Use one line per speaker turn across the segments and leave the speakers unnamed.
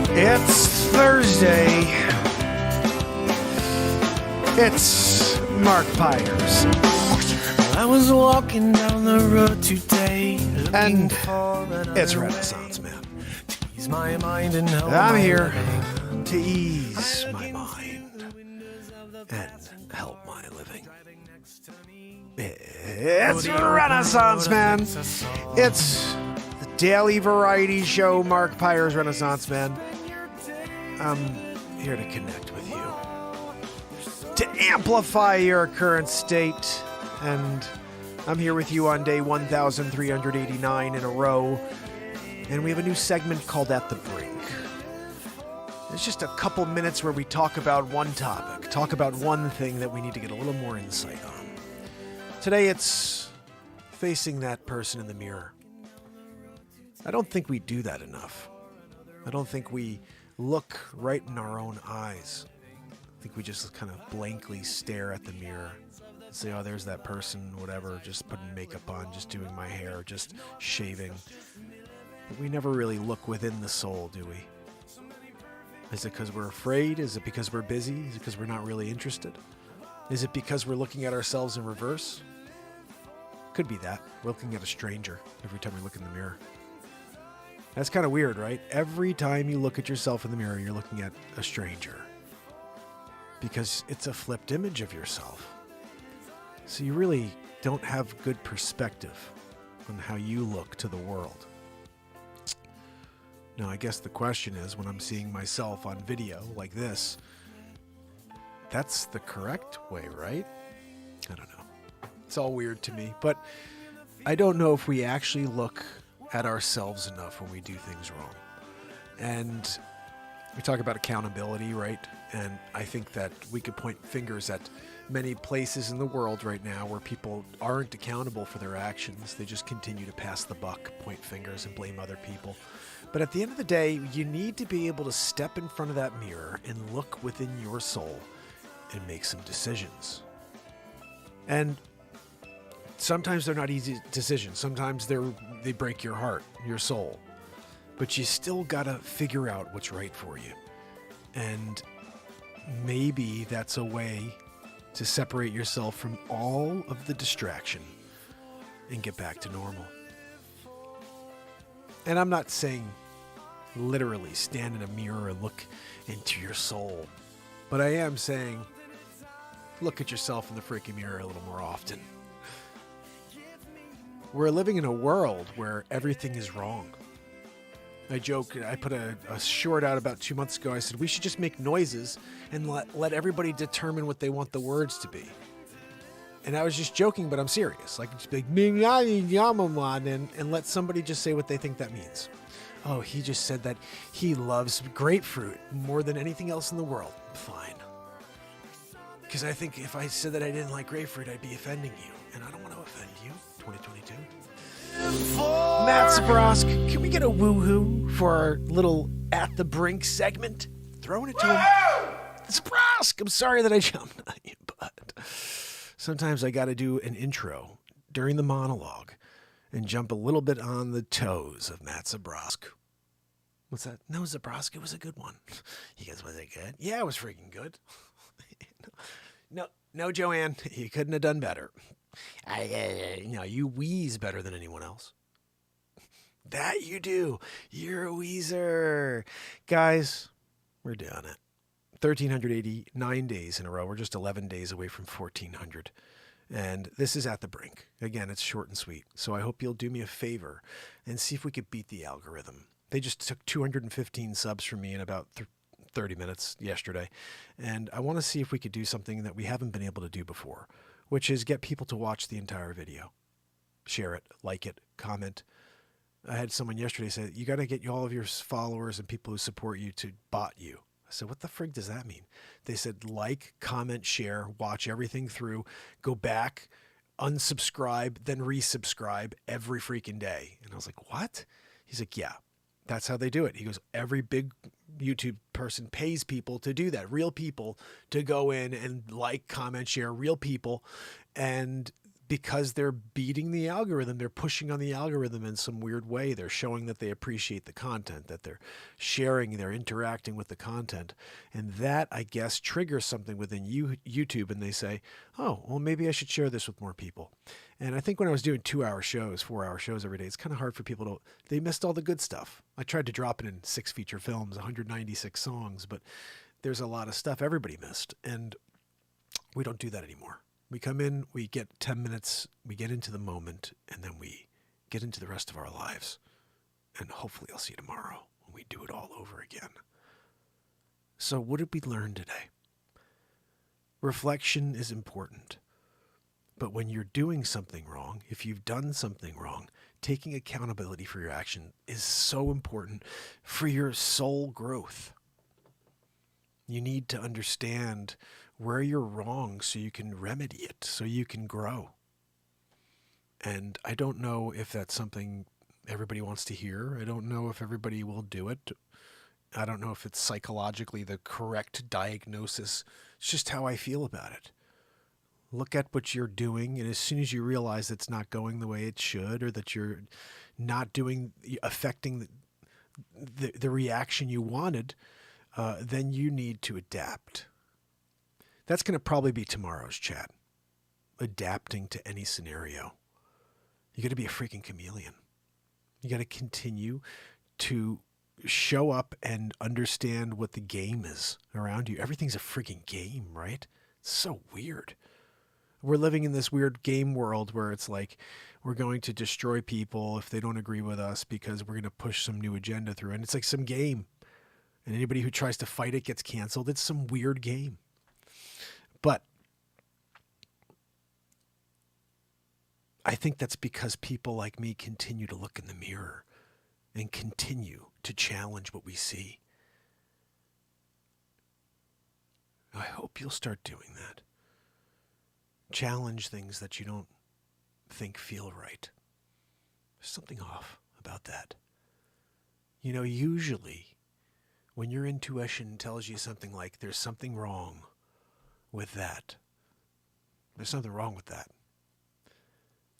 It's Thursday. It's Mark Pyers.
I was walking down the road today,
And it's Renaissance Man.
ease my mind and help
I'm
my
here
living.
to ease my mind and help my living. It's Renaissance Man. It's the daily variety show, Mark Pyers Renaissance Man. I'm here to connect with you, to amplify your current state, and I'm here with you on day 1,389 in a row, and we have a new segment called At The Brink. It's just a couple minutes where we talk about one topic, talk about one thing that we need to get a little more insight on. Today it's facing that person in the mirror. I don't think we do that enough. I don't think we look right in our own eyes. I think we just kind of blankly stare at the mirror and say, oh, there's that person, whatever, just putting makeup on, just doing my hair, just shaving. But we never really look within the soul, do we? Is it because we're afraid? Is it because we're busy? Is it because we're not really interested? Is it because we're looking at ourselves in reverse? Could be that. We're looking at a stranger every time we look in the mirror. That's kind of weird, right? Every time you look at yourself in the mirror, you're looking at a stranger. Because it's a flipped image of yourself. So you really don't have good perspective on how you look to the world. Now, I guess the question is, when I'm seeing myself on video like this, that's the correct way, right? I don't know. It's all weird to me, but I don't know if we actually look at ourselves enough when we do things wrong. And we talk about accountability, right? And I think that we could point fingers at many places in the world right now where people aren't accountable for their actions. They just continue to pass the buck, point fingers, and blame other people. But at the end of the day, you need to be able to step in front of that mirror and look within your soul and make some decisions. And sometimes they're not easy decisions. Sometimes they break your heart, your soul. But you still gotta figure out what's right for you. And maybe that's a way to separate yourself from all of the distraction and get back to normal. And I'm not saying literally stand in a mirror and look into your soul. But I am saying look at yourself in the freaking mirror a little more often. We're living in a world where everything is wrong. I joke, I put a short out about 2 months ago. I said, we should just make noises and let everybody determine what they want the words to be. And I was just joking, but I'm serious. Like, just be like, and let somebody just say what they think that means. Oh, he just said that he loves grapefruit more than anything else in the world. Fine. Because I think if I said that I didn't like grapefruit, I'd be offending you. And I don't want to offend you, 2022. Matt Zabrosk, can we get a woohoo for our little At The Brink segment? Throwing it to him. Zabrosk, I'm sorry that I jumped on you, but sometimes I got to do an intro during the monologue and jump a little bit on the toes of Matt Zabrosk. What's that? No, Zabrosk, it was a good one. You guys, was it good? Yeah, it was freaking good. No, Joanne, you couldn't have done better. You wheeze better than anyone else. That you do. You're a wheezer. Guys, we're doing it. 1,389 days in a row. We're just 11 days away from 1,400. And this is At The Brink. Again, it's short and sweet. So I hope you'll do me a favor and see if we could beat the algorithm. They just took 215 subs from me in about 30 minutes yesterday. And I want to see if we could do something that we haven't been able to do before, which is get people to watch the entire video. Share it, like it, comment. I had someone yesterday say, you got to get all of your followers and people who support you to bot you. I said, what the frig does that mean? They said, like, comment, share, watch everything through, go back, unsubscribe, then resubscribe every freaking day. And I was like, what? He's like, yeah, that's how they do it. He goes, every big YouTube person pays people to do that, real people to go in and like, comment, share, real people. And because they're beating the algorithm. They're pushing on the algorithm in some weird way. They're showing that they appreciate the content, that they're sharing, they're interacting with the content. And that, I guess, triggers something within YouTube, and they say, oh, well, maybe I should share this with more people. And I think when I was doing 2-hour shows, 4-hour shows every day, it's kind of hard for people to, they missed all the good stuff. I tried to drop it in 6 feature films, 196 songs, but there's a lot of stuff everybody missed. And we don't do that anymore. We come in, we get 10 minutes, we get into the moment, and then we get into the rest of our lives. And hopefully I'll see you tomorrow when we do it all over again. So what did we learn today? Reflection is important. But when you're doing something wrong, if you've done something wrong, taking accountability for your action is so important for your soul growth. You need to understand where you're wrong so you can remedy it, so you can grow. And I don't know if that's something everybody wants to hear. I don't know if everybody will do it. I don't know if it's psychologically the correct diagnosis. It's just how I feel about it. Look at what you're doing, and as soon as you realize it's not going the way it should, or that you're not affecting the reaction you wanted, then you need to adapt. That's going to probably be tomorrow's chat. Adapting to any scenario. You got to be a freaking chameleon. You got to continue to show up and understand what the game is around you. Everything's a freaking game, right? It's so weird. We're living in this weird game world where it's like we're going to destroy people if they don't agree with us because we're going to push some new agenda through. And it's like some game. And anybody who tries to fight it gets canceled. It's some weird game. But I think that's because people like me continue to look in the mirror and continue to challenge what we see. I hope you'll start doing that. Challenge things that you don't think feel right. There's something off about that. You know, usually when your intuition tells you something like there's something wrong with that, there's something wrong with that.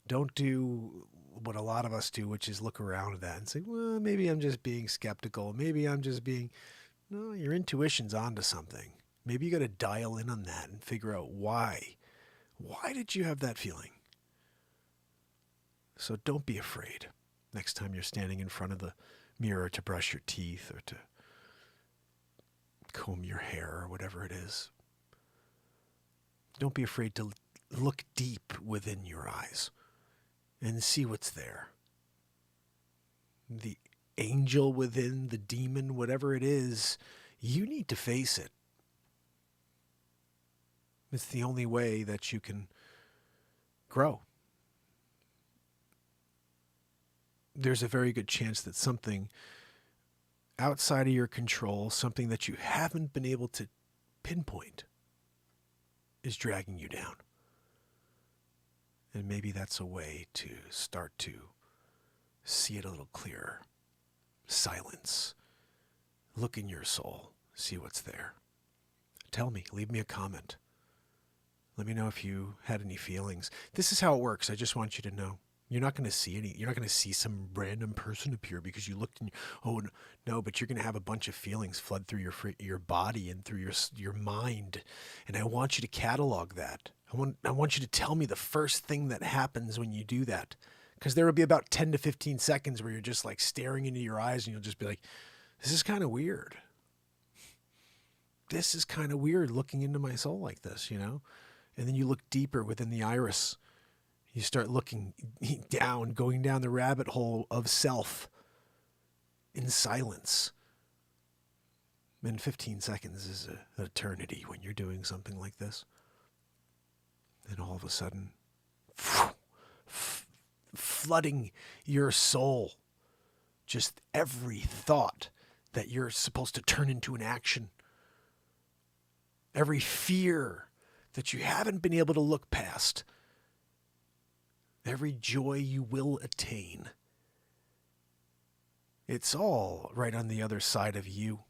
Don't do what a lot of us do, which is look around at that and say, well, maybe I'm just being skeptical. Maybe I'm just being... No, your intuition's onto something. Maybe you got to dial in on that and figure out why. Why did you have that feeling? So don't be afraid next time you're standing in front of the mirror to brush your teeth or to comb your hair or whatever it is. Don't be afraid to look deep within your eyes and see what's there. The angel within, the demon, whatever it is, you need to face it. It's the only way that you can grow. There's a very good chance that something outside of your control, something that you haven't been able to pinpoint, is dragging you down. And maybe that's a way to start to see it a little clearer. Silence. Look in your soul. See what's there. Tell me. Leave me a comment. Let me know if you had any feelings. This is how it works. I just want you to know. You're not going to see any. You're not going to see some random person appear because you looked in. Oh no! But you're going to have a bunch of feelings flood through your body and through your mind, and I want you to catalog that. I want you to tell me the first thing that happens when you do that, because there will be about 10 to 15 seconds where you're just like staring into your eyes, and you'll just be like, "This is kind of weird. This is kind of weird looking into my soul like this," you know. And then you look deeper within the iris. You start looking down, going down the rabbit hole of self in silence. And 15 seconds is an eternity when you're doing something like this. And all of a sudden, flooding your soul, just every thought that you're supposed to turn into an action, every fear that you haven't been able to look past, every joy you will attain. It's all right on the other side of you.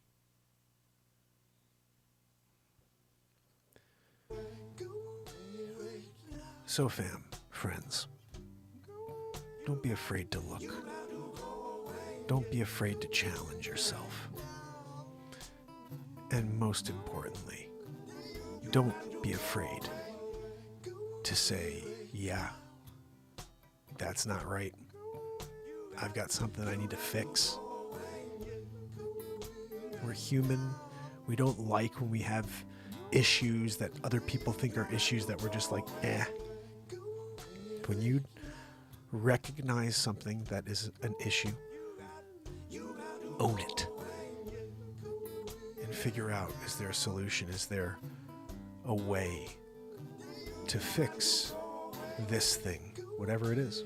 So fam, friends, don't be afraid to look. Don't be afraid to challenge yourself. And most importantly, don't be afraid to say, yeah, that's not right. I've got something I need to fix. We're human. We don't like when we have issues that other people think are issues that we're just like, eh. When you recognize something that is an issue, own it. And figure out, is there a solution? Is there a way to fix this thing, whatever it is?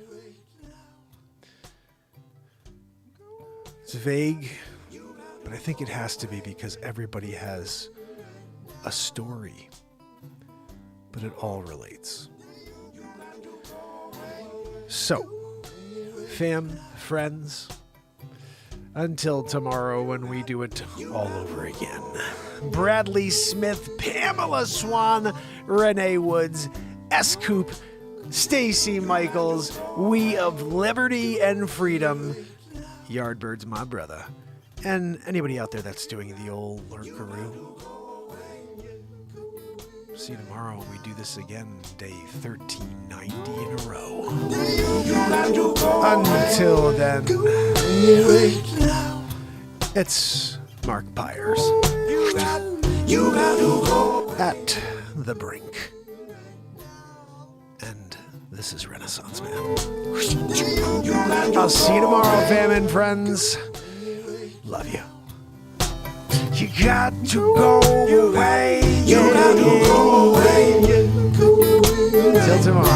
It's vague, but I think it has to be because everybody has a story, but it all relates. So, fam, friends, until tomorrow when we do it all over again. Bradley Smith, Pamela Swan, Renee Woods, S. Coop, Stacy Michaels, we of Liberty and Freedom, Yardbird's my brother, and anybody out there that's doing the old lurkaroo. See you tomorrow when we do this again, day 1390 in a row. Until then, it's Mark Pyers at The Brink. And this is Renaissance Man. I'll see you tomorrow, fam and friends. Love you. You got to go away. You got to go away. Till tomorrow.